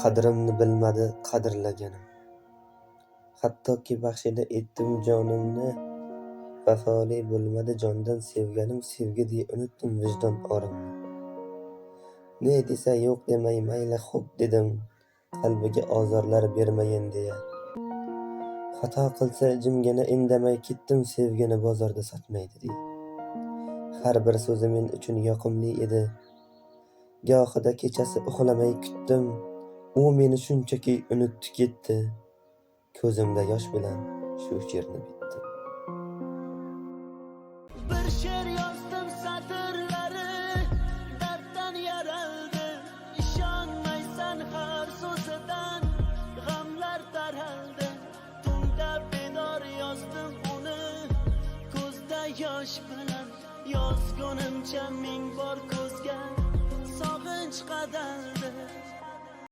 qadrimni bilmadi qadrlaganim. Hattoki baxshida etdim jonimni, vafoli bo'lmadi jondan sevganim, sevgi deya unutdim vijdon orimni. Ne desa yo'q demay mayli xo'p dedim, qalbiga ozorlar bermayin deya. Xato qilsa jimgina indamay ketdim, sevgini bozorda sotmaydi deya. Har bir so'zi men uchun yoqimli edi. Gohida kechasi uxlamay kutdim, u meni shunchaki unutdi ketdi. Ko'zimda yosh bilan shu she'rni bitdim. Bir she'r yozdim satrlari, darddan yaraldi. Ishonmaysan har so'zidan, g'amlar taraldi. Tunda bedor yozdim uni, ko'zda yosh bilan. Yozgunimcha ming bor ko'zga sog'inch qadaldi.